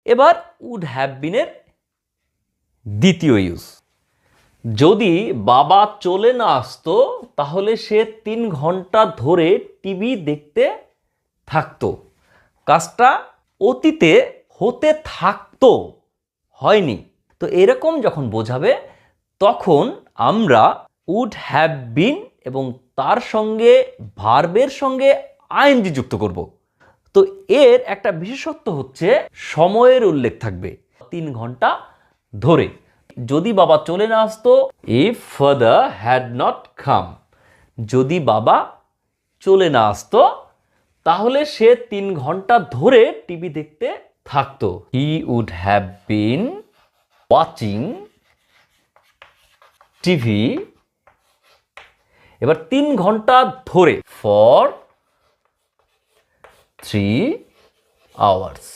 এবার would have বিনের দ্বিতীয় use, যদি বাবা চলে না আসতো তাহলে সে 3 ঘন্টা ধরে টিভি দেখতে থাকতো। কাজটা অতীতে হতে থাকতো, হয়নি। তো এরকম যখন বোঝাবে তখন আমরা উড হ্যাভ বিন এবং তার সঙ্গে ভার্বের সঙ্গে আইএনজি যুক্ত করব। তো এর একটা বিশেষত্ব হচ্ছে সময়ের উল্লেখ থাকবে 3 ঘন্টা ধরে। যদি বাবা চলে না আসতো, if father had not come, যদি বাবা চলে না আসতো তাহলে সে 3 ঘন্টা ধরে টিভি দেখতে থাকতো। He would have been watching TV, এবার 3 ঘন্টা ধরে, ফর 3 আওয়ার্স।